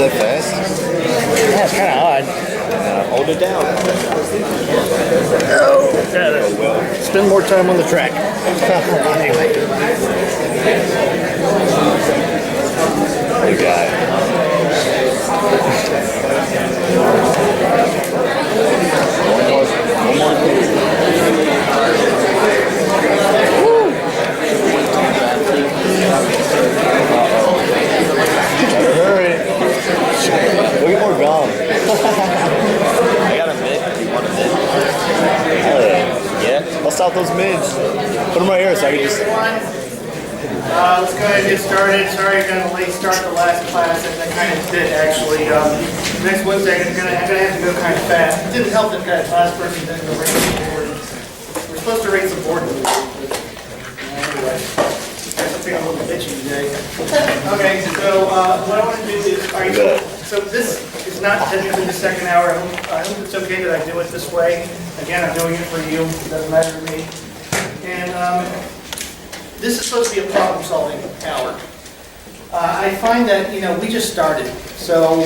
that fast? Yeah, it's kind of odd. Hold it down. Oh, gotta spend more time on the track. Anyway. You got it. One more Hurry. Look at more gum. I got a mid. You want a mid? Hell yeah. Bust out those mids. Put them right here so I can just... Let's go ahead and get started. Sorry I got a late start to last class. I kind of did actually. Next Wednesday I'm gonna have to go kind of fast. It didn't help that last person didn't go rate some board. We're supposed to rate some board. Anyway, I'm a little bitchy today. Okay, so what I want to do is, so this is not technically the second hour. I hope it's okay that I do it this way. Again, I'm doing it for you. It doesn't matter to me. And this is supposed to be a problem-solving hour. I find that, we just started, so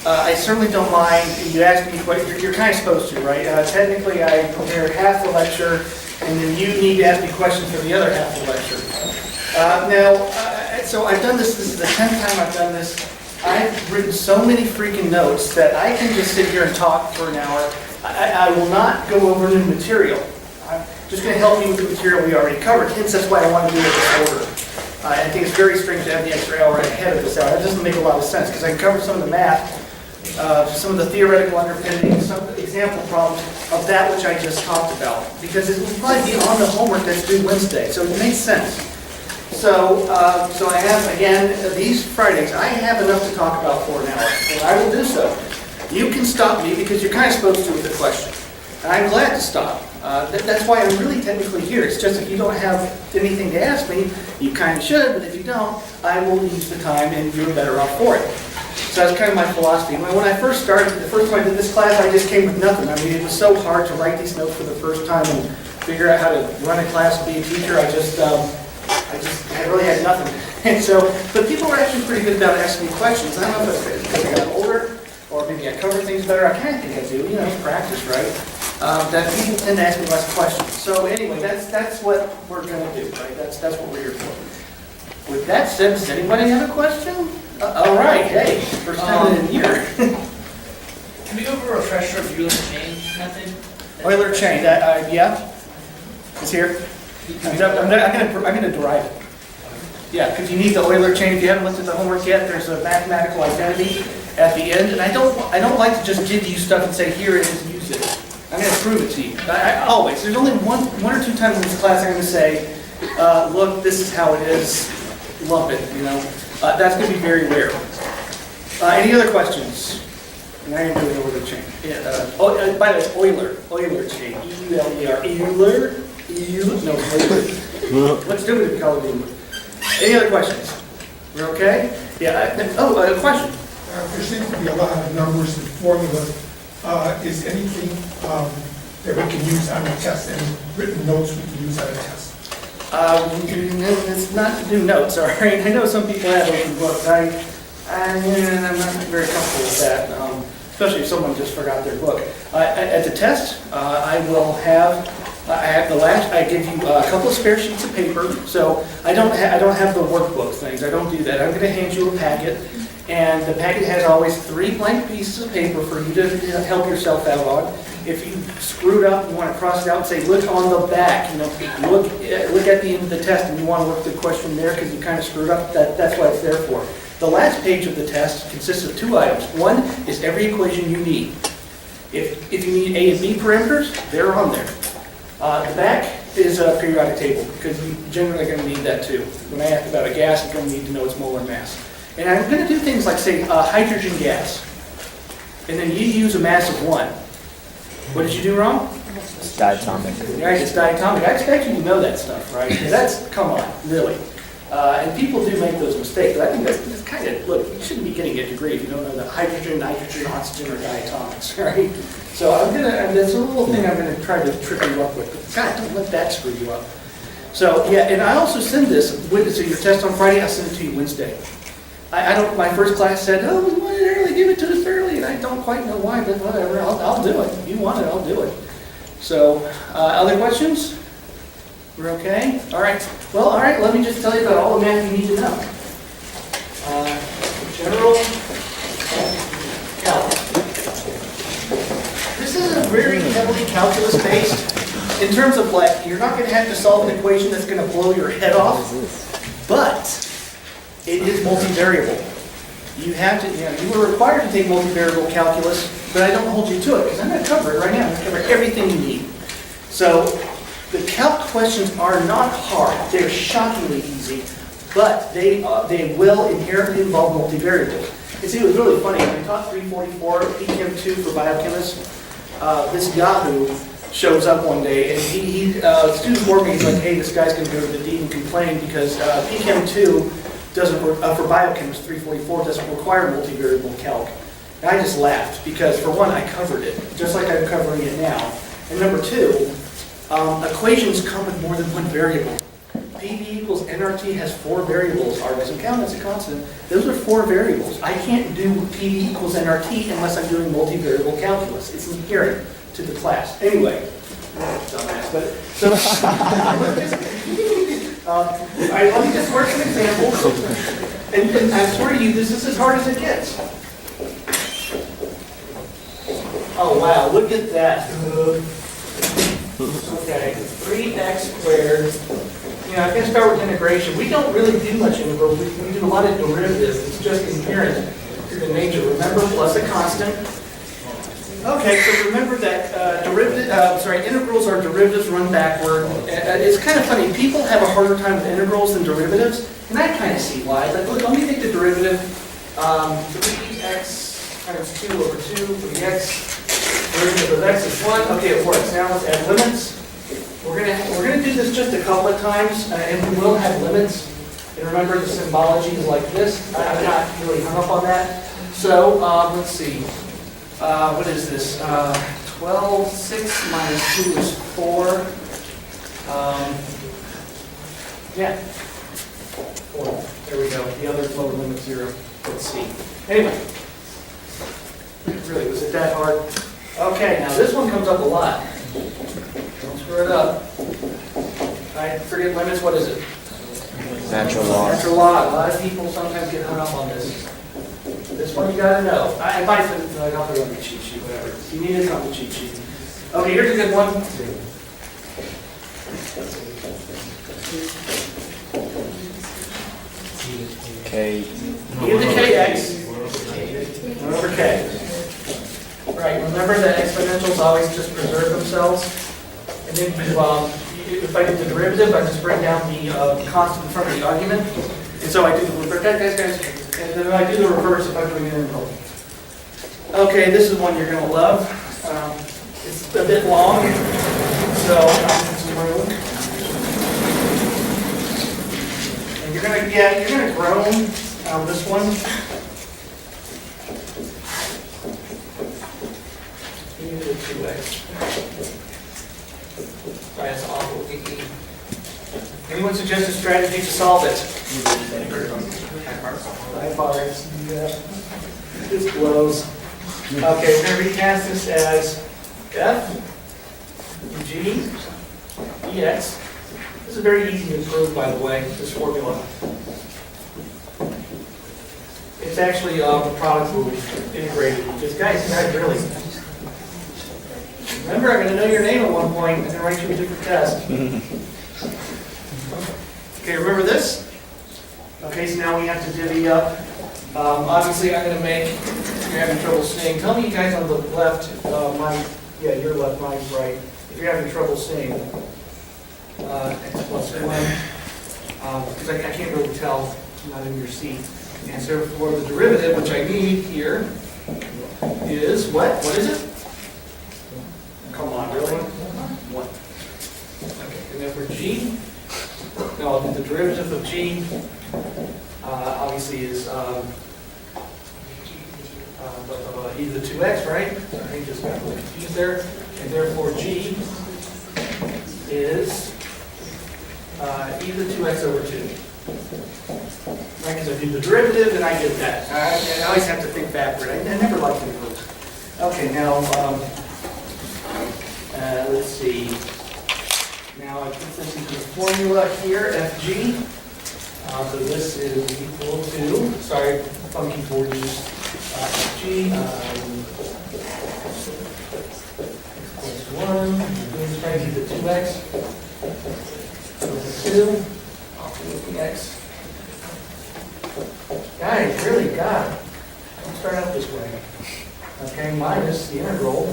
I certainly don't mind you ask me questions. You're kind of supposed to, right? Technically, I prepared half the lecture, and then you need to ask me questions for the other half of the lecture. So I've done this is the 10th time I've done this. I've written so many freaking notes that I can just sit here and talk for an hour. I will not go over new material. I'm just going to help you with the material we already covered. Hence, that's why I want to do it in this order. I think it's very strange to have the extra hour ahead of this hour. That doesn't make a lot of sense because I can cover some of the math, some of the theoretical underpinnings, some of the example problems of that which I just talked about. Because it will probably be on the homework that's due Wednesday, so it makes sense. So I have, again, these Fridays, I have enough to talk about for an hour, and I will do so. You can stop me because you're kind of supposed to with the question. And I'm glad to stop. That's why I'm really technically here. It's just if you don't have anything to ask me, you kind of should, but if you don't, I will use the time and you're better off for it. So that's kind of my philosophy. When I first started, the first time I did this class, I just came with nothing. I mean, it was so hard to write these notes for the first time and figure out how to run a class and be a teacher. I really had nothing. And so, but people were actually pretty good about asking me questions. I don't know if it's because I got older or maybe I cover things better. I kind of think I do. It's practice, right? That people tend to ask me less questions. So anyway, that's what we're going to do, right? That's what we're here for. With that said, does anybody have a question? All right, hey, first time in a year. Can we go over a refresher of Euler chain method? Euler chain, yeah, it's here. I'm going to derive it. Yeah, because you need the Euler chain. If you haven't looked at the homework yet, there's a mathematical identity at the end, and I don't like to just give you stuff and say here it is, use it. I'm going to prove it to you. Always. There's only one or two times in this class I'm going to say, look, this is how it is. Lump it. That's going to be very rare. Any other questions? And I am doing Euler chain. By the way, Euler chain. E-U-L-E-R. Euler. No, Euler. Let's do it in color. Any other questions? We're okay? Yeah. A question. There seems to be a lot of numbers and formulas. Is anything that we can use on a test, any written notes we can use on a test? It's not to do notes, all right? I know some people have open books. I'm not very comfortable with that, especially if someone just forgot their book. At the test, I give you a couple of spare sheets of paper, so I don't have the workbook things. I don't do that. I'm going to hand you a packet, and the packet has always 3 blank pieces of paper for you to help yourself out on. If you screwed up, you want to cross it out and say, look on the back. Look at the end of the test, and you want to look at the question there because you kind of screwed up. That's what it's there for. The last page of the test consists of 2 items. One is every equation you need. If you need A and B parameters, they're on there. The back is a periodic table, because you're generally going to need that too. When I ask about a gas, you're going to need to know its molar mass. And I'm going to do things like, say, hydrogen gas. And then you use a mass of 1. What did you do wrong? It's diatomic. Right, it's diatomic. I expect you to know that stuff, right? Because come on, really. And people do make those mistakes, but I think that's kind of, look, you shouldn't be getting a degree if you don't know that hydrogen, nitrogen, oxygen are diatomics, right? So there's a little thing I'm going to try to trip you up with. But God, don't let that screw you up. So, yeah, and I also send this, so your test on Friday, I'll send it to you Wednesday. I don't, my first class said, oh, we want it early, give it to us early, and I don't quite know why, but whatever, I'll do it. If you want it, I'll do it. So, other questions? We're okay? All right. Well, all right, let me just tell you about all the math you need to know. General calc. This is a very heavily calculus-based, in terms of like, you're not going to have to solve an equation that's going to blow your head off, but it is multivariable. You have to, you were required to take multivariable calculus, but I don't hold you to it, because I'm going to cover it right now. I'm going to cover everything you need. So, the calc questions are not hard. They're shockingly easy, but they will inherently involve multivariables. You see, it was really funny. When I taught 344 PChem 2 for biochemists, this Yahoo shows up one day, and students warned me, he's like, hey, this guy's going to go to the dean and complain because PChem 2 doesn't work, for biochemists, 344 doesn't require multivariable calc. And I just laughed because, for one, I covered it, just like I'm covering it now. And number two, equations come with more than one variable. PV equals nRT has 4 variables. R doesn't count as a constant. Those are 4 variables. I can't do PV equals nRT unless I'm doing multivariable calculus. It's inherent to the class. Anyway, dumbass, but so let me just work some examples. And I swear to you, this is as hard as it gets. Oh wow, look at that. Okay, 3x squared. I'm going to start with integration. We don't really do much integral. We do a lot of derivatives. It's just inherent to the nature. Remember, plus a constant. Okay, so remember that integrals are derivatives run backward. It's kind of funny. People have a harder time with integrals than derivatives, and I kind of see why. Like, look, let me take the derivative. 3x times 2 over 2, 3x. Derivative of x is 1. Okay, it works. Now let's add limits. We're gonna do this just a couple of times, and we will have limits. And remember, the symbology is like this. I'm not really hung up on that. So let's see. What is this? 12, 6 minus 2 is 4. Yeah. 4. There we go. The other lower limit 0. Let's see. Anyway. Really, was it that hard? Okay, now this one comes up a lot. Don't screw it up. I forget limits, what is it? Natural law. Natural law. A lot of people sometimes get hung up on this. This one you gotta know. I might put it, I'll put it on the cheat sheet, whatever. You need it on the cheat sheet. Okay, here's a good one. K. Give the kx over k. Right, remember that exponentials always just preserve themselves. And then if I do the derivative, I just bring down the constant in front of the argument. And so I do the reverse, guys, and then I do the reverse if I'm doing an integral. Okay, this is one you're going to love. It's a bit long, so and you're going to groan on this one. You need a 2x. Sorry, that's awful. Anyone suggest a strategy to solve it? High bars. Yeah. This blows. Okay, we're going to recast this as f g dx. This is very easy to prove, by the way, this formula. It's actually the product rule integrated. Just guys really. Remember, I'm going to know your name at one point and then write you a different test. Okay, remember this? Okay, so now we have to divvy up. Obviously, I'm going to make, if you're having trouble seeing, tell me you guys on the left, your left, mine's right. If you're having trouble seeing, x plus 1, because I can't really tell, I'm not in your seat. And so for the derivative, which I need here, is what? What is it? Come on, really? 1. Okay, and then for g, no, I'll do the derivative of g, obviously is e to the 2x, right? I just got a little confused there. And therefore g is e to the 2x over 2. right? Because I do the derivative and I get that. I always have to think backward. I never like to move. Okay, now, let's see. Now I put this into the formula here, FG. So this is equal to, sorry, funky board use, FG equals 1, we're trying to do the 2x, over 2, off with the x. Guys, really, God, don't start out this way. Okay, minus the integral.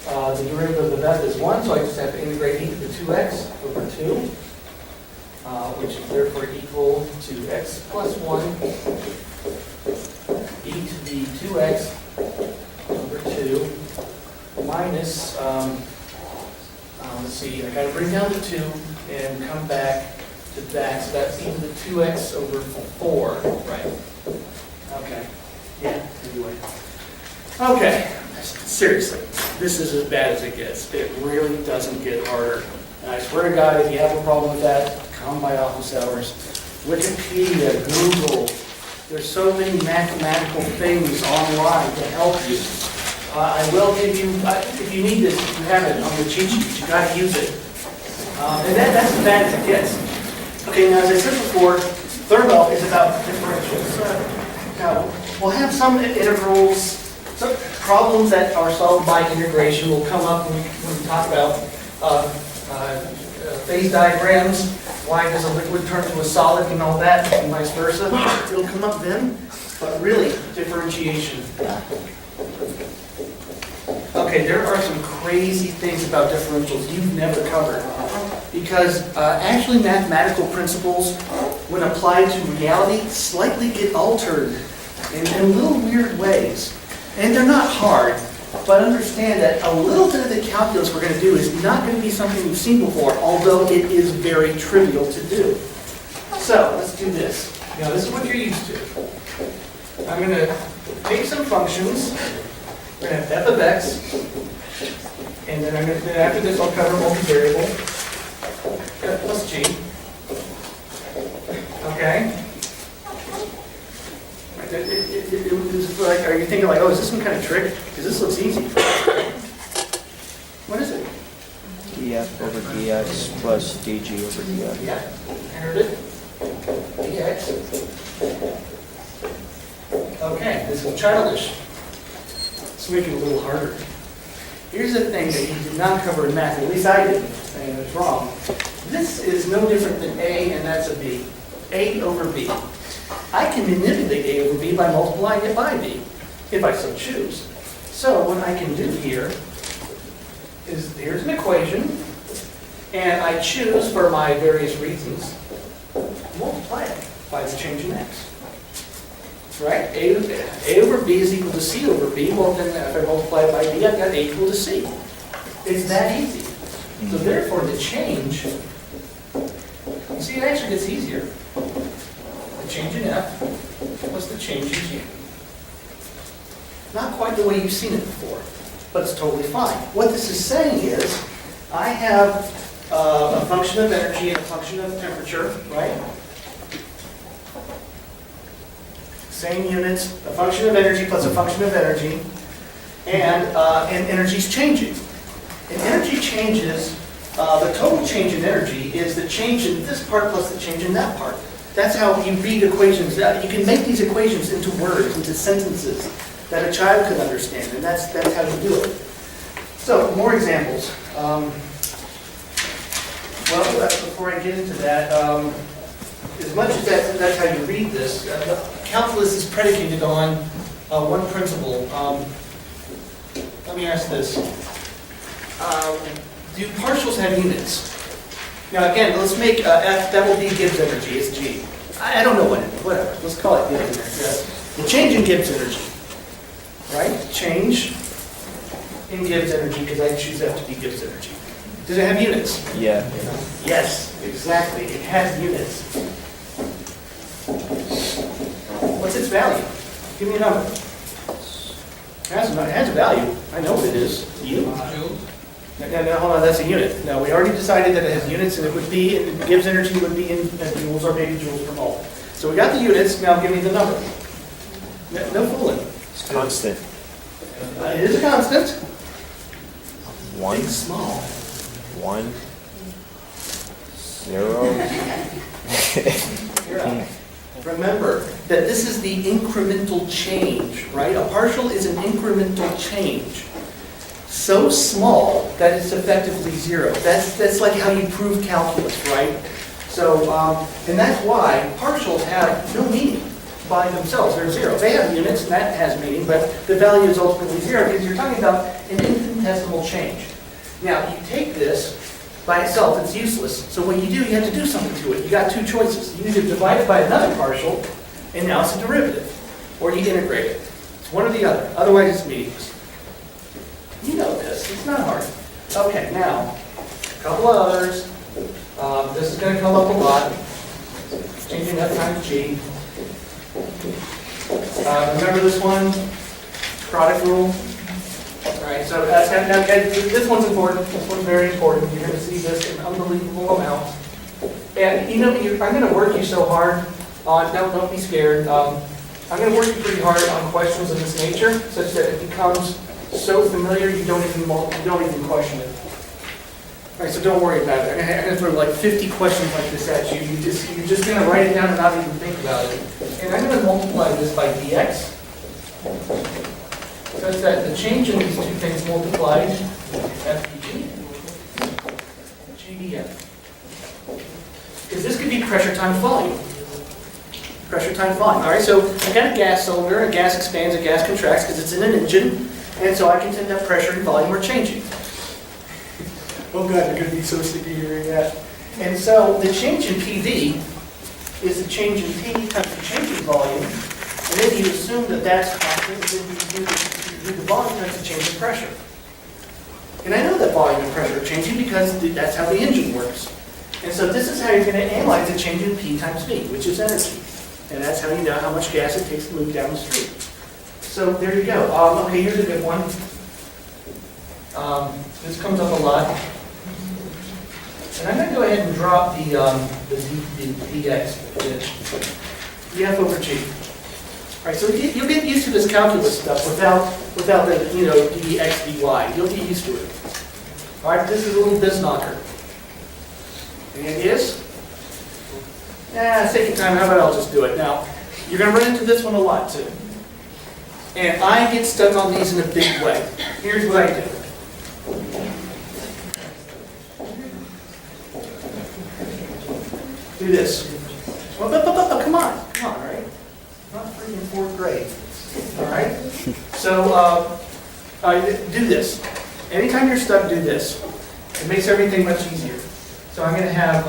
The derivative of f is 1, so I just have to integrate e to the 2x over 2, which is therefore equal to x plus 1 e to the 2x over 2 minus, let's see, I got to bring down the 2 and come back to that, so that's e to the 2x over 4, right? Okay, yeah, anyway. Okay, seriously, this is as bad as it gets. It really doesn't get harder. And I swear to God, if you have a problem with that, come by office hours. Wikipedia, Google, there's so many mathematical things online to help you. I will give you, if you need this, if you have it on the cheat sheet, you got to use it. And that's as bad as it gets. Okay, now as I said before, Thermo is about differentials. Now, we'll have some integrals. So problems that are solved by integration will come up when we talk about phase diagrams. Why does a liquid turn to a solid and all that, and vice versa? It'll come up then, but really, differentiation. Okay, there are some crazy things about differentials you've never covered. Because actually mathematical principles, when applied to reality, slightly get altered in little weird ways. And they're not hard, but understand that a little bit of the calculus we're going to do is not going to be something you've seen before, although it is very trivial to do. So, let's do this. Now, this is what you're used to. I'm going to take some functions. We're going to have f of x, and then after this I'll cover multivariable, f plus g. Okay? Are you thinking like, oh, is this some kind of trick? Because this looks easy. What is it? df over dx plus dg over df. Yeah, entered it. dx. Okay, this is childish. Let's make it a little harder. Here's the thing that you did not cover in math, at least I didn't, and it's wrong. This is no different than a, and that's a b. A over b. I can manipulate a over b by multiplying it by b, if I so choose. So what I can do here is, here's an equation, and I choose, for my various reasons, multiply it by the change in x. Right? A over b is equal to c over b. Well, then if I multiply it by b, I've got a equal to c. It's that easy. So therefore, the change, you see, it actually gets easier. The change in f plus the change in g. Not quite the way you've seen it before, but it's totally fine. What this is saying is, I have a function of energy and a function of temperature, right? Same units, a function of energy plus a function of energy, and energy's changing. And energy changes, the total change in energy is the change in this part plus the change in that part. That's how you read equations. You can make these equations into words, into sentences that a child could understand, and that's how you do it. So, more examples. Well, before I get into that, as much as that's how you read this, calculus is predicated on one principle. Let me ask this. Do partials have units? Now again, let's make F, that will be Gibbs energy, it's G. I don't know what it is, whatever. Let's call it Gibbs energy. The change in Gibbs energy, right? Change in Gibbs energy, because I choose F to be Gibbs energy. Does it have units? Yeah. Yes, exactly. It has units. What's its value? Give me a number. It has a value. I know what it is. You? No, hold on, that's a unit. No, we already decided that it has units, and it would be, and Gibbs energy would be in joules or maybe joules per mole. So we got the units, now give me the number. No fooling. It's constant. It is a constant. One, Big, small. 1, 0. Yeah. Remember that this is the incremental change, right? A partial is an incremental change. So small that it's effectively zero. That's like how you prove calculus, right? So, and that's why partials have no meaning by themselves. They're zero. They have units, and that has meaning, but the value is ultimately zero because you're talking about an infinitesimal change. Now, you take this by itself, it's useless. So what you do, you have to do something to it. You got two choices. You either divide it by another partial, and now it's a derivative, or you integrate it. It's one or the other. Otherwise, it's meaningless. You know this. It's not hard. Okay, now, a couple of others. This is going to come up a lot. Changing f times g. Remember this one? Product rule. All right, so now, this one's important. This one's very important. You're going to see this in unbelievable amounts. And you know, I'm going to work you so hard on. Don't be scared. I'm going to work you pretty hard on questions of this nature, such that it becomes so familiar you don't even question it. All right, so don't worry about it. I'm going to throw like 50 questions like this at you. You're just going to write it down and not even think about it. And I'm going to multiply this by dx. Such that the change in these two things multiplied, FDG, GDF. Because this could be pressure times volume. Pressure times volume. All right, so I got a gas cylinder, a gas expands, a gas contracts because it's in an engine, and so I can tell that pressure and volume are changing. Oh God, you're going to be so sick of hearing that. And so the change in PV is the change in P times the change in volume, and then you assume that that's constant, and then you do the volume times the change in pressure. And I know that volume and pressure are changing because that's how the engine works. And so this is how you're going to analyze the change in P times V, which is energy. And that's how you know how much gas it takes to move down the street. So there you go. Okay, here's a good one. This comes up a lot. And I'm going to go ahead and drop the dx, the f over g. All right, so you'll get used to this calculus stuff without the, dx, dy. You'll get used to it. All right, this is a little Bisnocker. And it is? Sake of time, how about I'll just do it. Now, you're going to run into this one a lot, too. And I get stuck on these in a big way. Here's what I do. Do this. Well, come on, all right? Not freaking 4th grade, all right? So, do this. Anytime you're stuck, do this. It makes everything much easier. So I'm going to have,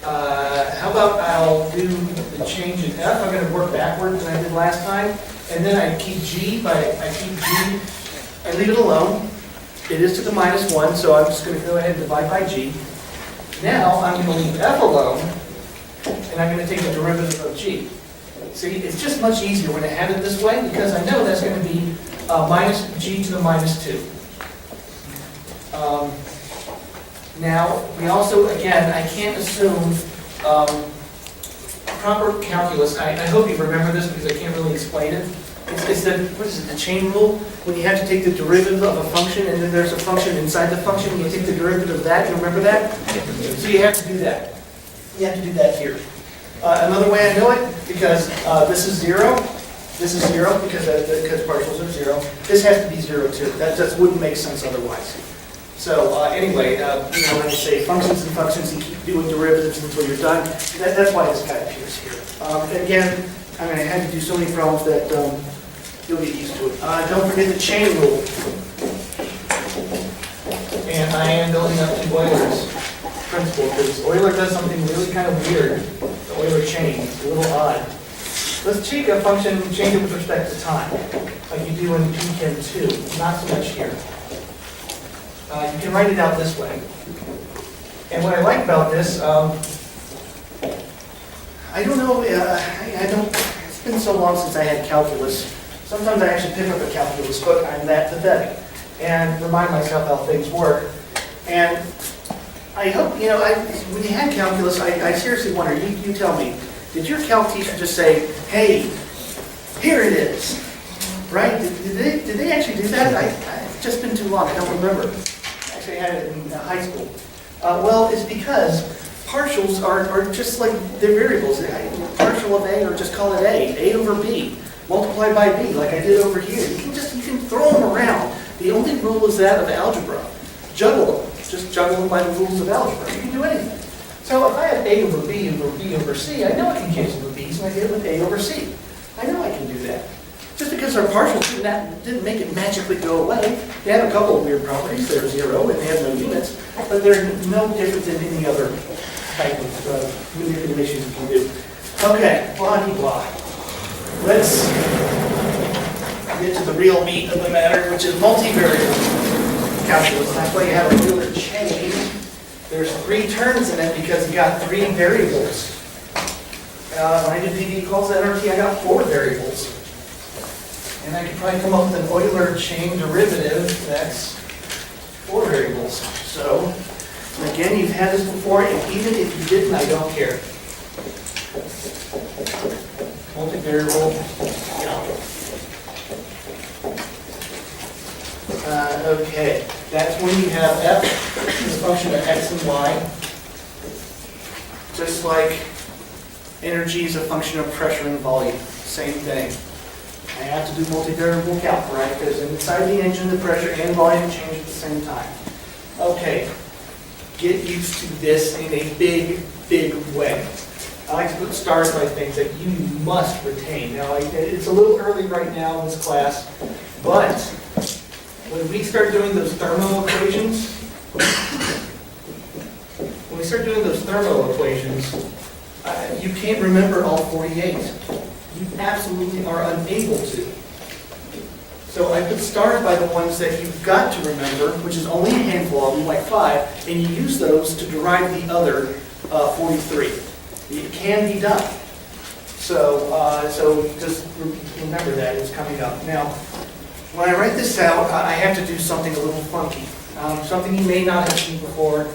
how about I'll do the change in F. I'm going to work backwards than I did last time. And then I keep G, I leave it alone. It is to the -1, so I'm just going to go ahead and divide by G. Now I'm going to leave F alone, and I'm going to take the derivative of G. See, it's just much easier when I have it this way, because I know that's going to be minus G to the -2. Now, we also, again, I can't assume proper calculus. I hope you remember this because I can't really explain it. It's the, what is it, the chain rule? When you have to take the derivative of a function and then there's a function inside the function, and you take the derivative of that, you remember that? So you have to do that. You have to do that here. Another way I know it, because this is 0, this is 0 because partials are 0. This has to be 0 too. That just wouldn't make sense otherwise. So anyway, when I say functions and functions, you keep doing derivatives until you're done. That's why this guy appears here. And again, I had to do so many problems that you'll get used to it. Don't forget the chain rule. And I am building up to Euler's principle, because Euler does something really kind of weird. The Euler chain, it's a little odd. Let's take a function and change it with respect to time, like you do in Pchem 2. Not so much here. You can write it out this way. And what I like about this, I don't know, it's been so long since I had calculus. Sometimes I actually pick up a calculus book, I'm that pathetic, and remind myself how things work. And I hope, when you had calculus, I seriously wonder, you tell me, Did your calc teacher just say, hey, here it is? Right? Did they actually do that? It's just been too long, I don't remember. Actually, I had it in high school. Well, it's because partials are just like, they're variables. Partial of A, or just call it A over B, multiplied by B, like I did over here. You can throw them around. The only rule is that of algebra. Juggle them. Just juggle them by the rules of algebra. You can do anything. So if I have A over B over C, I know I can cancel the B's, and I get it with A over C. I know I can do that. Just because our partials didn't make it magically go away. They have a couple of weird properties. They're zero, and they have no units, but they're no different than any other type of manipulations you can do. Okay, blah, blah. Let's get to the real meat of the matter, which is multivariable calculus. And that's why you have a Euler chain. There's 3 terms in it because you got 3 variables. When I did PD equals NRT, I got 4 variables. And I could probably come up with an Euler chain derivative that's 4 variables. So, again, you've had this before, and even if you didn't, I don't care. Multivariable calculus. Okay, that's when you have f as a function of x and y. Just like energy is a function of pressure and volume. Same thing. I have to do multivariable calc, right? Because inside the engine, the pressure and volume change at the same time. Okay, get used to this in a big, big way. I like to put stars by things that you must retain. Now, it's a little early right now in this class, but when we start doing those thermal equations, you can't remember all 48. You absolutely are unable to. So I put stars by the ones that you've got to remember, which is only a handful of them, like 5, and you use those to derive the other 43. It can be done. So just remember that, it's coming up. Now, when I write this out, I have to do something a little funky. Something you may not have seen before,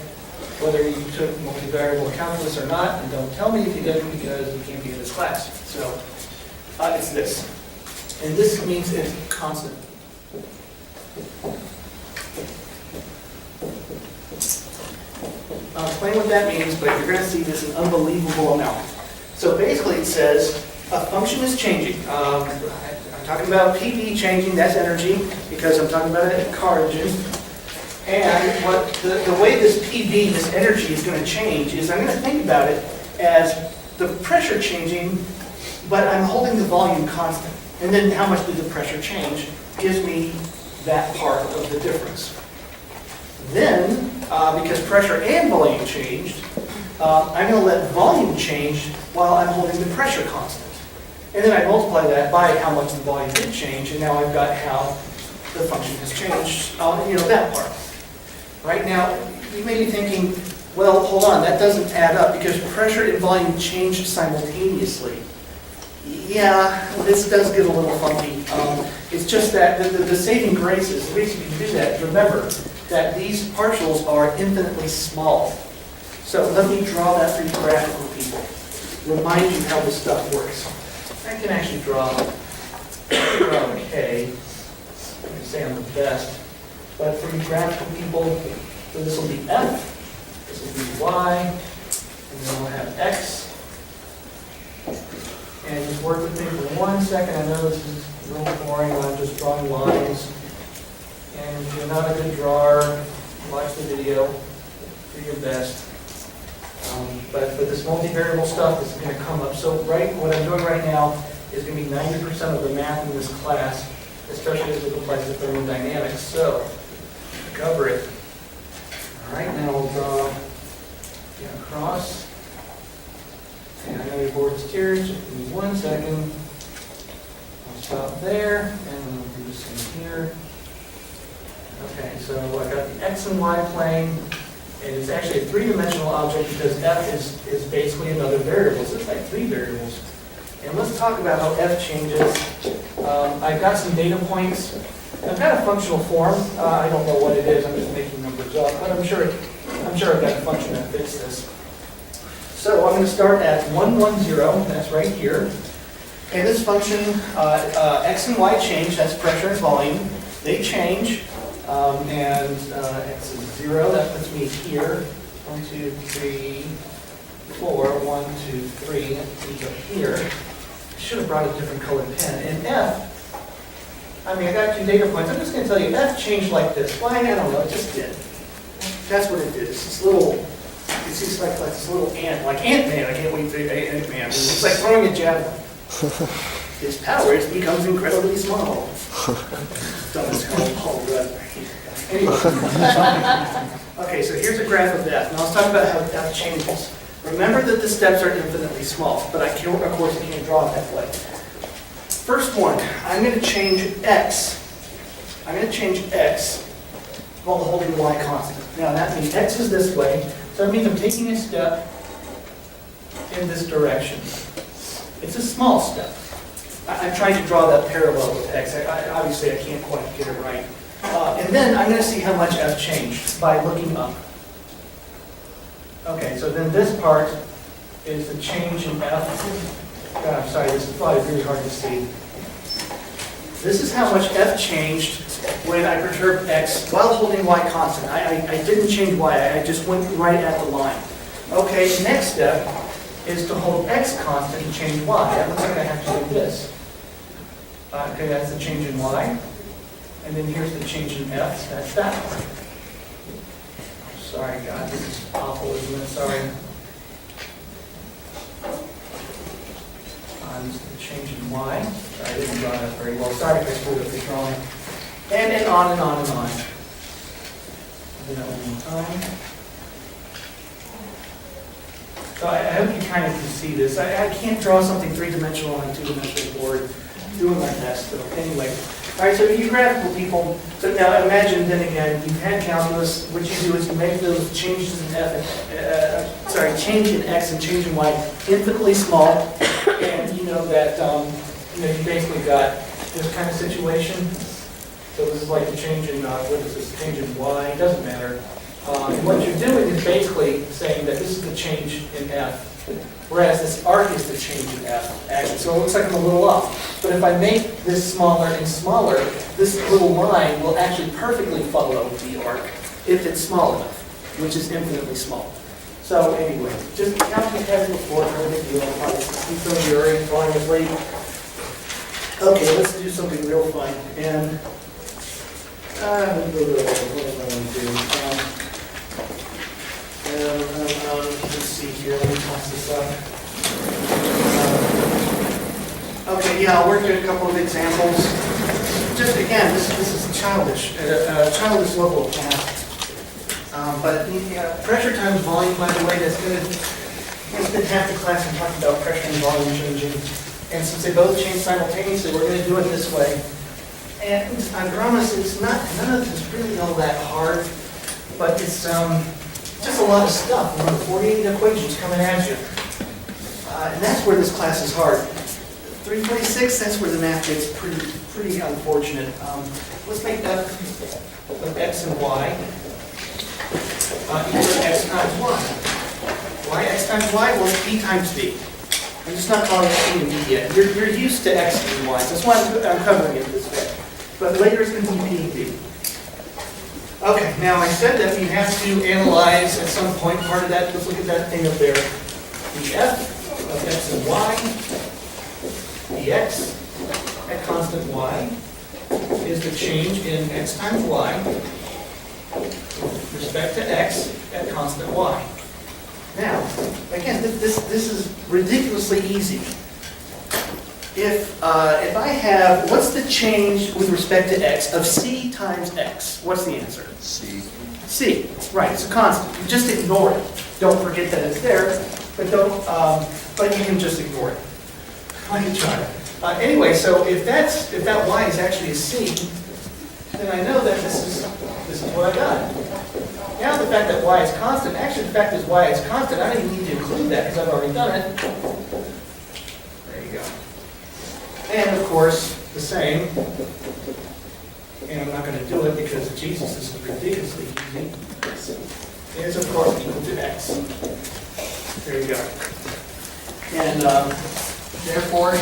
whether you took multivariable calculus or not, and don't tell me if you didn't because we can't be in this class. So it's this. And this means it's constant. I'll explain what that means, but you're going to see this an unbelievable amount. So basically it says a function is changing. I'm talking about PV changing, that's energy, because I'm talking about it at car engine. And what the way this PV, this energy, is going to change is I'm going to think about it as the pressure changing, but I'm holding the volume constant. And then how much did the pressure change gives me that part of the difference. Then, because pressure and volume changed, I'm going to let volume change while I'm holding the pressure constant. And then I multiply that by how much the volume did change, and now I've got how the function has changed, that part. Right now, you may be thinking, well, hold on, that doesn't add up because pressure and volume changed simultaneously. Yeah, this does get a little funky. It's just that the saving grace is, the reason you can do that, remember that these partials are infinitely small. So let me draw that for you graphical people. Remind you how this stuff works. I can actually draw okay. I can say I'm the best. But for you graphical people, so this will be F, this will be Y, and then we'll have X. And just work with me for 1 second. I know this is a little boring when I'm just drawing lines. And if you're not a good drawer, watch the video, do your best. But this multivariable stuff is going to come up. So what I'm doing right now is going to be 90% of the math in this class, especially as it applies to thermodynamics. So, cover it. All right, now we'll draw across. And I know your board is tears. Just give me 1 second. I'll stop there, and I'll do the same here. Okay, so I got the X and Y plane. And it's actually a 3-dimensional object because F is basically another variable. So it's like 3 variables. And let's talk about how F changes. I've got some data points. I've got a functional form. I don't know what it is. I'm just making numbers up. But I'm sure I've got a function that fits this. So I'm going to start at 110, that's right here. And this function, x and y change, that's pressure and volume. They change, and x is 0, that puts me here. 1, 2, 3, 4, 1, 2, 3, that puts me up here. I should have brought a different colored pen. And F, I mean, I got 2 data points. I'm just going to tell you, F changed like this. Why? I don't know, it just did. That's what it did. It's this little, it seems like this little ant, like Ant-Man. I can't wait for Ant-Man. It's like throwing a javelin. Its power becomes incredibly small. Dumbest whole run. Anyway. Okay, so here's a graph of F. Now let's talk about how F changes. Remember that the steps are infinitely small, but of course I can't draw it that way. First one, I'm going to change X. I'm going to change X while holding Y constant. Now that means X is this way, so that means I'm taking a step in this direction. It's a small step. I'm trying to draw that parallel with X. Obviously, I can't quite get it right. And then I'm going to see how much F changed by looking up. Okay, so then this part is the change in F. God, I'm sorry, this is probably really hard to see. This is how much F changed when I perturbed X while holding Y constant. I didn't change Y, I just went right at the line. Okay, next step is to hold X constant and change Y. That looks like I have to do this. Okay, that's the change in Y. And then here's the change in F, that's that one. Sorry, God, this is awful, isn't it? Sorry. This is the change in Y. Sorry, I didn't draw that very well. Sorry if I screwed up the drawing. And on and on and on. Do that one more time. So I hope you kind of can see this. I can't draw something three-dimensional on a two-dimensional board. Doing my best, though. Anyway. All right, so you graphical people, so now imagine then again, you've had calculus. What you do is you make those changes in change in X and change in Y infinitely small, and you know that you basically got this kind of situation. So this is like the change in, what is this, change in Y, it doesn't matter. And what you're doing is basically saying that this is the change in F, whereas this arc is the change in F, actually. So it looks like I'm a little off. But if I make this smaller and smaller, this little line will actually perfectly follow the arc if it's small enough, which is infinitely small. So anyway, just count the heads before, no big deal. Keep some of your drawing is late. Okay, let's do something real fun. And what am I going to do? Let's see here, let me toss this up. Okay, yeah, I'll work through a couple of examples. Just again, this is childish level of math. But pressure times volume, by the way, that's good. I spent half the class and talking about pressure and volume changing. And since they both change simultaneously, we're going to do it this way. And I promise it's not, none of this is really all that hard, but it's just a lot of stuff. 48 equations coming at you. And that's where this class is hard. 346, that's where the math gets pretty unfortunate. Let's make F of X and Y equal to X times Y. Why X times Y? Well, it's B times B. I'm just not calling it C and B yet. You're used to X and Y, so that's why I'm covering it this way. But later it's going to be P and B. Okay, now I said that we have to analyze at some point part of that. Let's look at that thing up there. The F of X and Y, dx at constant Y is the change in X times Y with respect to X at constant Y. Now, again, this is ridiculously easy. If I have, what's the change with respect to X of C times X? What's the answer? C. C, right, it's a constant. You just ignore it. Don't forget that it's there, but but you can just ignore it. Like a child. Anyway, so if that Y is actually a C, then I know that this is what I got. Now the fact that Y is constant, actually the fact that Y is constant, I don't even need to include that because I've already done it. There you go. And of course, the same. And I'm not going to do it because Jesus, this is ridiculously easy. Is of course equal to X. There you go. And therefore,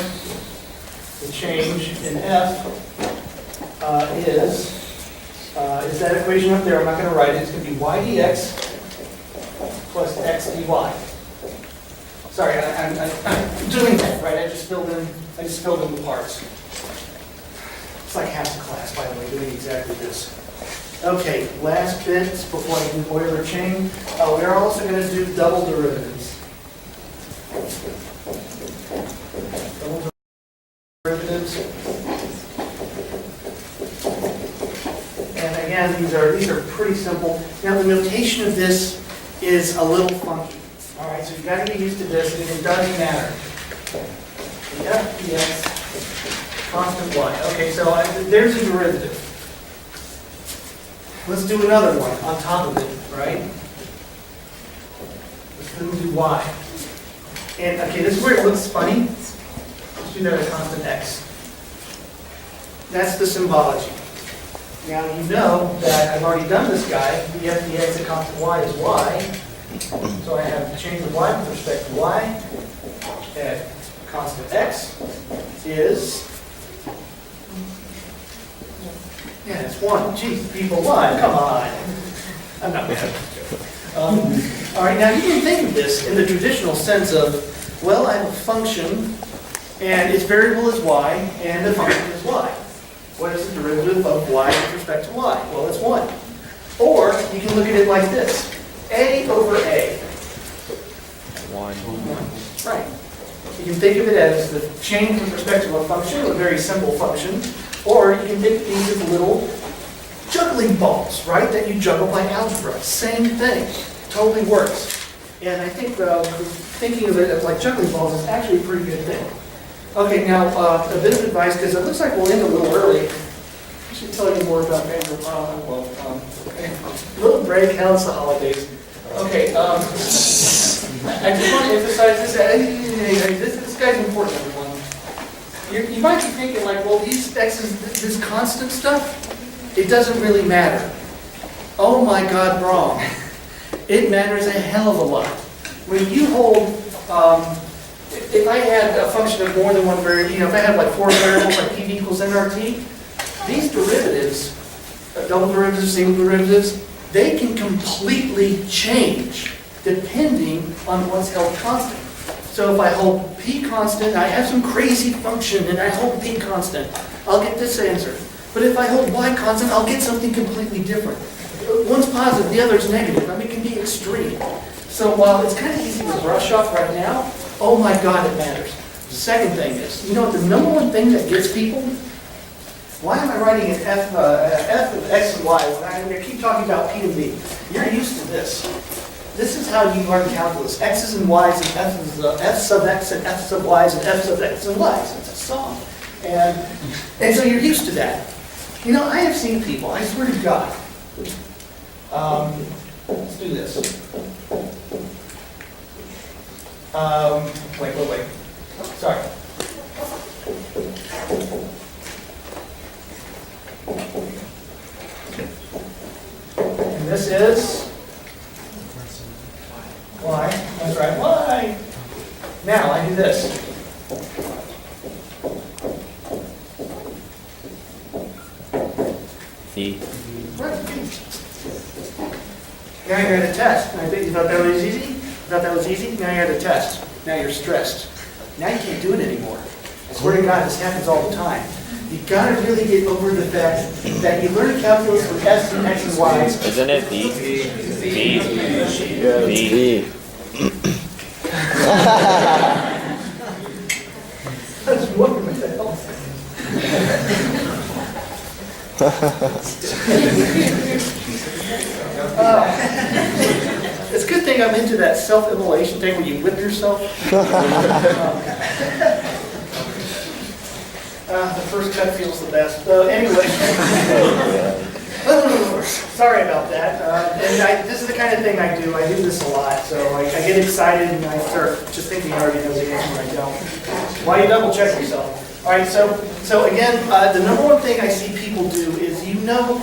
the change in f is that equation up there. I'm not going to write it. It's going to be y dx plus x dy. Sorry, I'm doing that, right? I just filled in the parts. It's like half the class, by the way, doing exactly this. Okay, last bit before I do Euler chain. We're also going to do double derivatives. Double derivatives. And again, these are pretty simple. Now the notation of this is a little funky. All right, so you've got to get used to this, and it doesn't matter. The f dx constant y. Okay, so there's a derivative. Let's do another one on top of it, right? Let's do y. And okay, this is where it looks funny. Let's do that at constant x. That's the symbology. Now you know that I've already done this guy. The f dx at constant y is y. So I have the change of y with respect to y at constant x is, yeah, it's 1. Geez, people, 1, come on. I'm not bad. All right, now you can think of this in the traditional sense of, well, I have a function, and its variable is y, and the function is y. What is the derivative of y with respect to y? Well, it's 1. Or you can look at it like this. A over A. 1. Right. You can think of it as the change with respect to a function, a very simple function, or you can think of these as little juggling balls, right, that you juggle by algebra. Same thing. Totally works. And I think thinking of it as like juggling balls is actually a pretty good thing. Okay, now a bit of advice, because it looks like we'll end a little early. I should tell you more about little break, hell, it's the holidays. Okay, I just want to emphasize this. This guy's important, everyone. You might be thinking like, well, these x's, this constant stuff, it doesn't really matter. Oh my God, wrong. It matters a hell of a lot. When you hold, if I had a function of more than one variable, if I had like 4 variables like p equals nRt, these derivatives, double derivatives, single derivatives, they can completely change depending on what's held constant. So if I hold p constant, I have some crazy function and I hold p constant, I'll get this answer. But if I hold y constant, I'll get something completely different. One's positive, the other's negative. I mean, it can be extreme. So while it's kind of easy to brush off right now, oh my God, it matters. The second thing is, you know what the number one thing that gets people? Why am I writing an f of x and y? I keep talking about p and b. You're used to this. This is how you learn calculus. X's and y's and f sub x and f sub y's and f sub x and y's. It's a song. And so you're used to that. You know, I have seen people, I swear to God. Let's do this. Wait. Sorry. And this is y. That's right, y. Now I do this. E. Right. Now you're at a test. I think you thought that was easy? Thought that was easy? Now you're at a test. Now you're stressed. Now you can't do it anymore. I swear to God, this happens all the time. You've got to really get over the fact that you learn calculus with S and X and Y's. Isn't it B? B? Yeah, B. That's what the hell. It's a good thing I'm into that self-immolation thing where you whip yourself. The first cut feels the best. Anyway, sorry about that. This is the kind of thing I do. I do this a lot. So I get excited and I start just thinking I already know the answer. I don't. Why you double check yourself? All right, so again, the number one thing I see people do is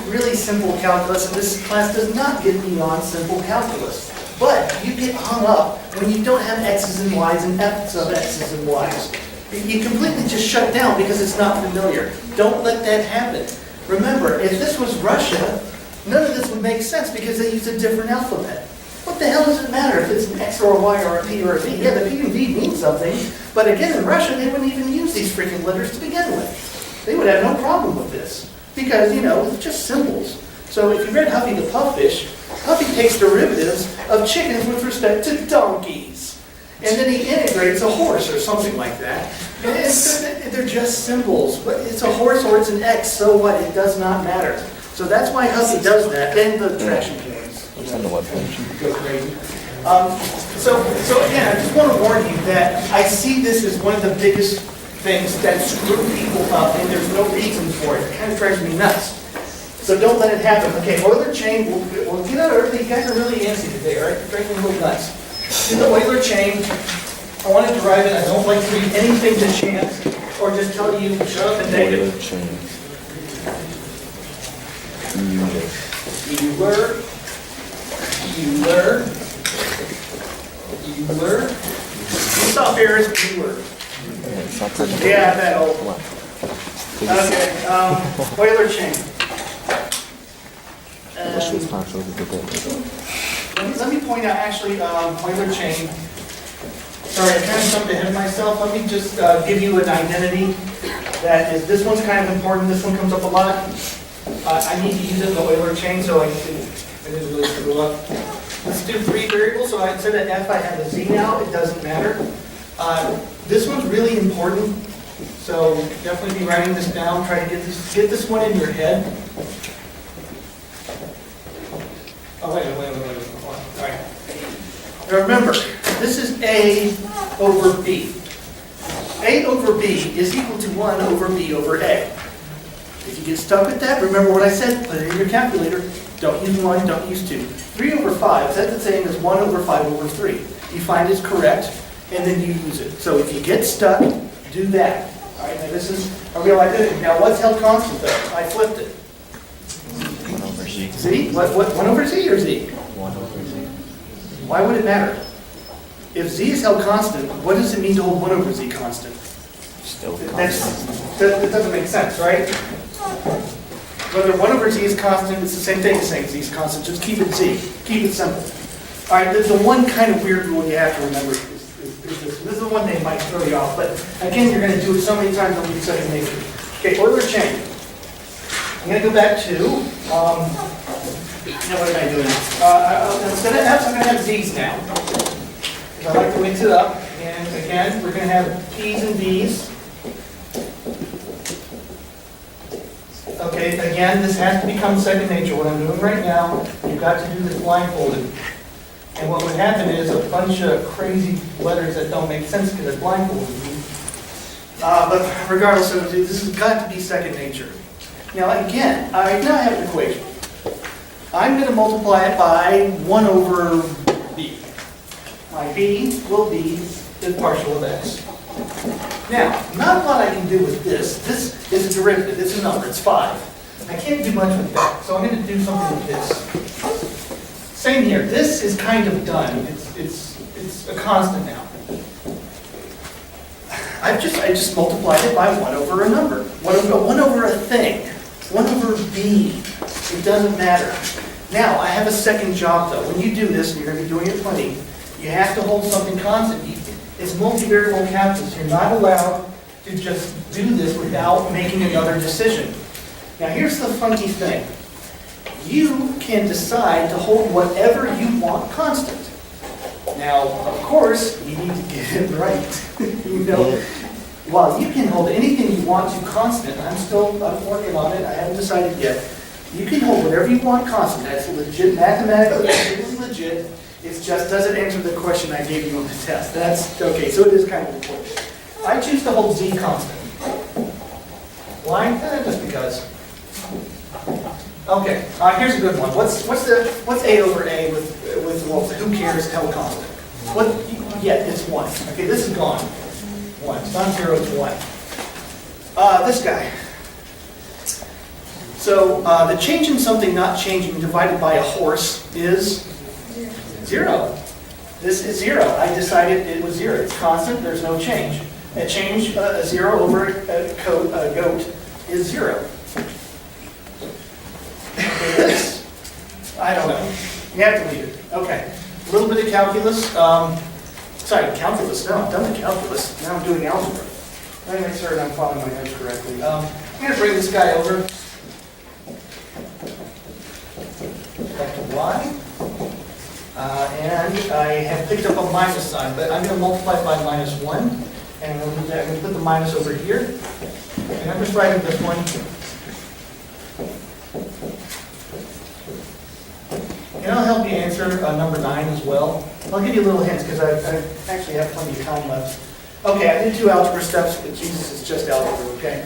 really simple calculus, and this class does not get beyond simple calculus. But you get hung up when you don't have x's and y's and f's of x's and y's. You completely just shut down because it's not familiar. Don't let that happen. Remember, if this was Russia, none of this would make sense because they use a different alphabet. What the hell does it matter if it's an X or a Y or a P or a V? Yeah, the P and V mean something, but again, in Russia, they wouldn't even use these freaking letters to begin with. They would have no problem with this because, it's just symbols. So if you read Huffy the Puffish, Huffy takes derivatives of chickens with respect to donkeys. And then he integrates a horse or something like that. And they're just symbols. But it's a horse or it's an X, so what? It does not matter. So that's why Huffy does that. And the traction cans. It's on the webpage. Go crazy. So again, I just want to warn you that I see this as one of the biggest things that screw people up, and there's no reason for it. It kind of drives me nuts. So don't let it happen. Okay, Euler chain, we'll get out early. You guys are really antsy today, all right? You're driving me a little nuts. In the Euler chain, I want to derive it. I don't like to read anything to chance or just tell you, shut up and take it. Euler chain. Euler. Stop here is Euler. Yeah, that old one. Okay, Euler chain. Let me point out, actually, Euler chain. Sorry, I kind of jumped ahead of myself. Let me just give you an identity that is, this one's kind of important. This one comes up a lot. I need to use it in the Euler chain, so I didn't really screw up. Let's do 3 variables. So instead of f, I have a z now. It doesn't matter. This one's really important. So definitely be writing this down. Try to get this one in your head. Oh, wait. All right. Now remember, this is A over B. A over B is equal to 1 over B over A. If you get stuck with that, remember what I said, put it in your calculator. Don't use 1, don't use 2. 3 over 5, is that the same as 1 over 5 over 3? You find it's correct, and then you use it. So if you get stuck, do that. All right, now this is a real identity. Now what's held constant though? I flipped it. 1 over z. Z? What, 1 over Z or Z? 1 over z. Why would it matter? If Z is held constant, what does it mean to hold 1 over Z constant? Still That constant. doesn't make sense, right? Whether 1 over Z is constant, it's the same thing as saying Z is constant. Just keep it Z. Keep it simple. All right, the one kind of weird rule you have to remember is this. This is the one that might throw you off, but again, you're going to do it so many times, it'll be second nature. Okay, Euler chain. I'm going to go back to, now what am I doing? Instead of F's, I'm going to have Z's now. I like to mix it up, and again, we're going to have P's and D's. Okay, again, this has to become second nature. What I'm doing right now, you've got to do this blindfolded. And what would happen is a bunch of crazy letters that don't make sense because it's blindfolded. But regardless of it, this has got to be second nature. Now again, I now have an equation. I'm going to multiply it by 1 over b. My b will be the partial of x. Now, not a lot I can do with this. This is a derivative. It's a number. It's 5. I can't do much with that, so I'm going to do something with this. Same here. This is kind of done. It's a constant now. I just multiplied it by 1 over a number. 1 over a thing. 1 over b. It doesn't matter. Now, I have a second job, though. When you do this, and you're going to be doing it plenty, you have to hold something constant. It's multivariable calculus. You're not allowed to just do this without making another decision. Now, here's the funky thing. You can decide to hold whatever you want constant. Now, of course, you need to get it right. While you can hold anything you want to constant, I'm working on it, I haven't decided yet. You can hold whatever you want constant. That's legit, mathematically, it's legit. It just doesn't answer the question I gave you on the test. That's, okay, so it is kind of important. I choose to hold Z constant. Why? Just because. Okay, here's a good one. What's A over A with well, who cares, held constant? Yeah, it's 1. Okay, this is gone. 1. It's not 0, it's 1. This guy. So the change in something not changing divided by a horse is 0. This is 0. I decided it was 0. It's constant, there's no change. A change, a 0 over a goat is 0. Okay, this, I don't know. You have to leave it. Okay. A little bit of calculus. Sorry, calculus. No, I'm done with calculus. Now I'm doing algebra. Let me make sure I'm following my notes correctly. I'm going to bring this guy over. Back to y. And I have picked up a minus sign, but I'm going to multiply by -1. And I'm going to put the minus over here. And I'm just writing this one. And I'll help you answer number 9 as well. I'll give you little hints because I actually have plenty of time left. Okay, I did 2 algebra steps, but Jesus, it's just algebra, okay?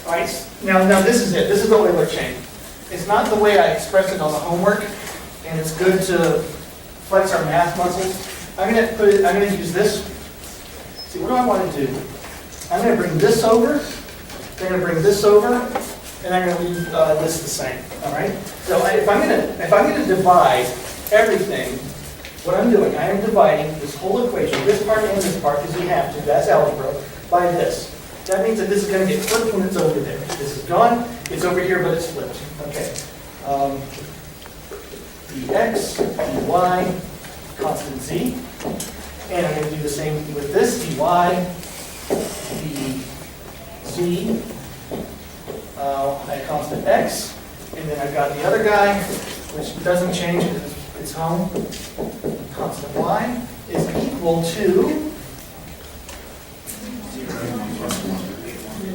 All right, now this is it. This is the Euler chain. It's not the way I expressed it on the homework, and it's good to flex our math muscles. I'm going to use this. See, what do I want to do? I'm going to bring this over, I'm going to bring this over, and I'm going to leave this the same, all right? So if I'm going to divide everything, what I'm doing, I am dividing this whole equation, this part and this part, because we have to, that's algebra, by this. That means that this is going to get flipped when it's over there. This is gone, it's over here, but it's flipped. Okay. Dx, dy, constant z. And I'm going to do the same with this, dy, dz, a constant x. And then I've got the other guy, which doesn't change because it's home. Constant y is equal to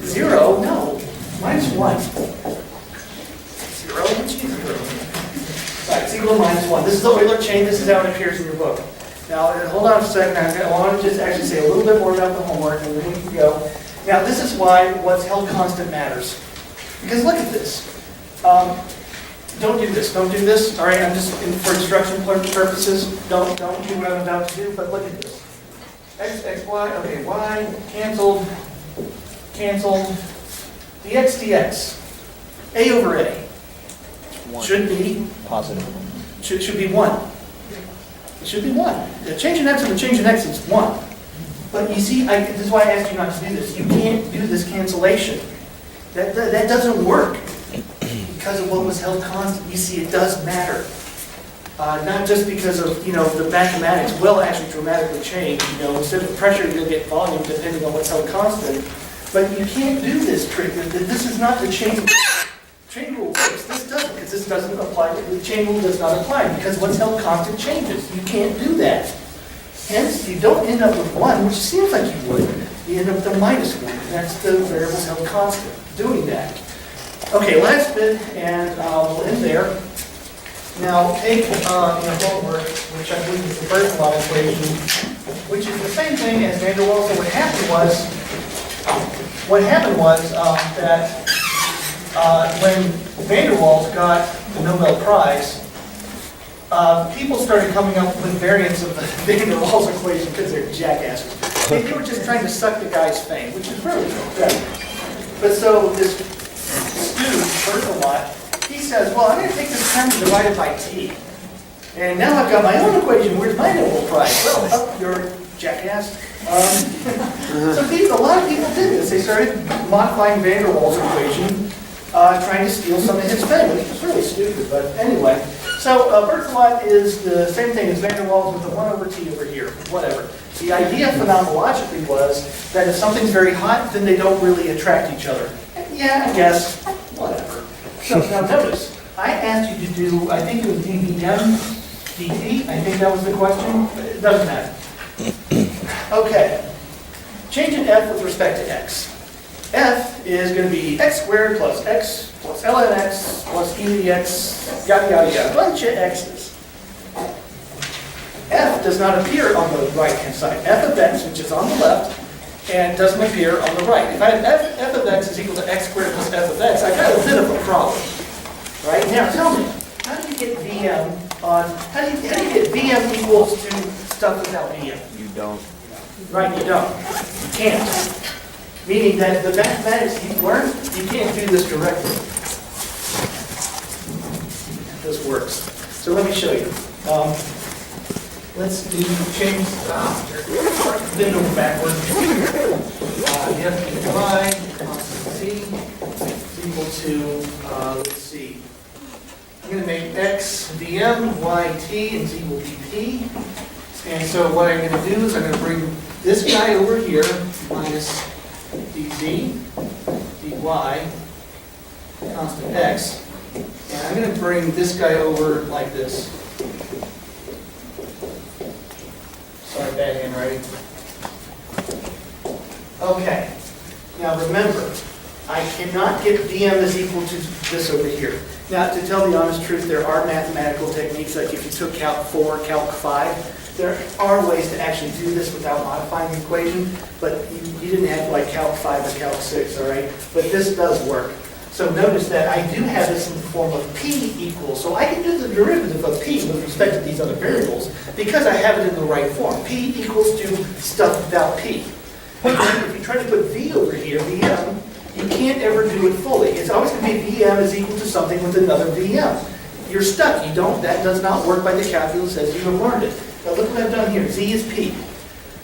0, no, minus 1. 0, which is 0. Right, it's equal to -1. This is the Euler chain, this is how it appears in your book. Now, hold on a second, I want to just actually say a little bit more about the homework, and then we can go. Now, this is why what's held constant matters. Because look at this. Don't do this, don't do this. All right, I'm just, for instruction purposes, don't do what I'm about to do, but look at this. X, y, okay, y, canceled, dx, a over a. Should be Positive. should be 1. It should be 1. The change in x and the change in x is 1. But you see, this is why I asked you not to do this. You can't do this cancellation. That doesn't work because of what was held constant. You see, it does matter. Not just because of, the mathematics will actually dramatically change. Instead of pressure, you'll get volume depending on what's held constant. But you can't do this trick. This is not the chain rule works. This doesn't, because this doesn't apply. The chain rule does not apply because what's held constant changes. You can't do that. Hence, you don't end up with 1, which seems like you would. You end up with a -1. That's the variables held constant. Doing that. Okay, last bit, and we'll end there. Now, take homework, which I believe is the Bernoulli equation, which is the same thing as van der Waals. So what happened was that when van der Waals got the Nobel Prize, people started coming up with variants of the van der Waals equation because they're jackasses. They were just trying to suck the guy's fame, which is really good. But so this student, Bernoulli, he says, well, I'm going to take this term and divide it by t. And now I've got my own equation. Where's my Nobel Prize? Well, you're a jackass. So a lot of people did this. They started modifying van der Waals' equation, trying to steal some of his fame, which was really stupid. But anyway, so Bernoulli is the same thing as van der Waals with the 1 over t over here, whatever. The idea phenomenologically was that if something's very hot, then they don't really attract each other. Yeah, I guess, whatever. So now notice, I asked you to do, I think it was dVm dt. I think that was the question. But it doesn't matter. Okay. Change in f with respect to x. F is going to be x squared plus x plus ln x plus e to the x, yada, yada, yada. A bunch of x's. F does not appear on the right-hand side. F of x, which is on the left, and doesn't appear on the right. If I have f of x is equal to x squared plus f of x, I've got a bit of a problem. Right? Now tell me, how do you get Vm on, how do you get Vm equals to stuff without Vm? You don't. Right, you don't. You can't. Meaning that the mathematics you learned, you can't do this directly. This works. So let me show you. let's do change, bend over backwards. Dy constant z is equal to, let's see, I'm going to make x dm, y t, and z will be p. And so what I'm going to do is I'm going to bring this guy over here, minus dz, dy, constant x, and I'm going to bring this guy over like this. Sorry, bad handwriting. Okay, now remember, I cannot get dm is equal to this over here. Now, to tell the honest truth, there are mathematical techniques, like if you took Calc 4, Calc 5, there are ways to actually do this without modifying the equation, but you didn't have like Calc 5 or Calc 6, all right? But this does work. So notice that I do have this in the form of p equals, so I can do the derivative of p with respect to these other variables because I have it in the right form. P equals to stuff without p. If you try to put v over here, vm, you can't ever do it fully. It's always going to be vm is equal to something with another vm. You're stuck. You don't. That does not work by the calculus as you have learned it. Now look what I've done here. Z is p,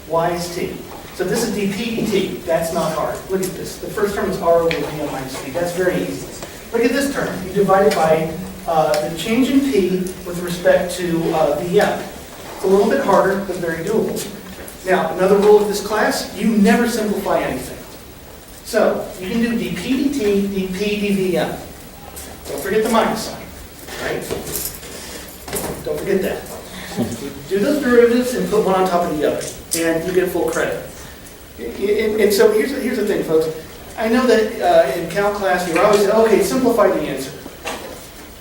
y is t. So this is dp dt. That's not hard. Look at this. The first term is r over vm minus p. That's very easy. Look at this term. You divide it by the change in p with respect to vm. It's a little bit harder, but very doable. Now, another rule of this class, you never simplify anything. So, you can do dp dt, dp dvm. Don't forget the minus sign, right? Don't forget that. Do those derivatives and put one on top of the other, and you get full credit. And so here's the thing, folks. I know that in Calc class, you're always, okay, simplify the answer.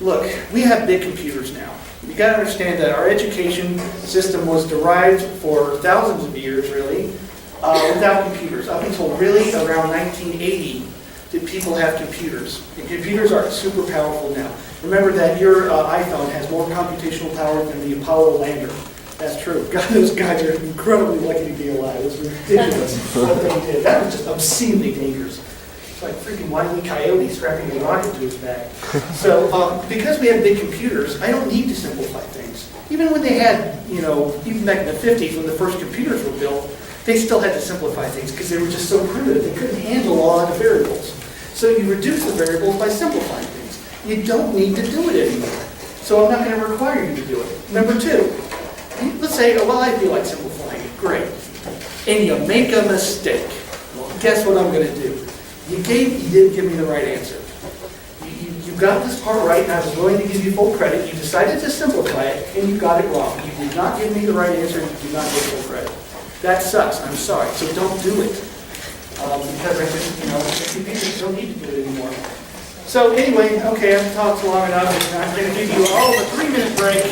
Look, we have big computers now. You got to understand that our education system was derived for thousands of years, really, without computers. Up until really around 1980, did people have computers. And computers are super powerful now. Remember that your iPhone has more computational power than the Apollo lander. That's true. God, those guys are incredibly lucky to be alive. It's ridiculous what they did. That was just obscenely dangerous. It's like freaking Wile E. Coyote strapping a rocket to his back. So because we have big computers, I don't need to simplify things. Even when they had, even back in the 50s when the first computers were built, they still had to simplify things because they were just so primitive. They couldn't handle a lot of variables. So you reduce the variables by simplifying things. You don't need to do it anymore. So I'm not going to require you to do it. Number two, let's say, well, I feel like simplifying it. Great. And you make a mistake. Well, guess what I'm going to do? You didn't give me the right answer. You got this part right, and I was willing to give you full credit. You decided to simplify it, and you got it wrong. You did not give me the right answer, and you did not get full credit. That sucks. I'm sorry. So don't do it. Because I just, you don't need to do it anymore. So anyway, okay, I've talked long enough. I'm going to give you all a 3-minute break.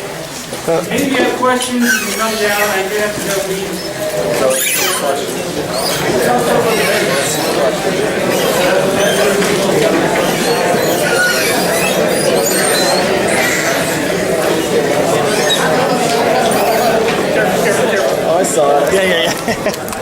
Any of you have questions, you can come down. I do have to go leave. Oh, I saw it. Yeah.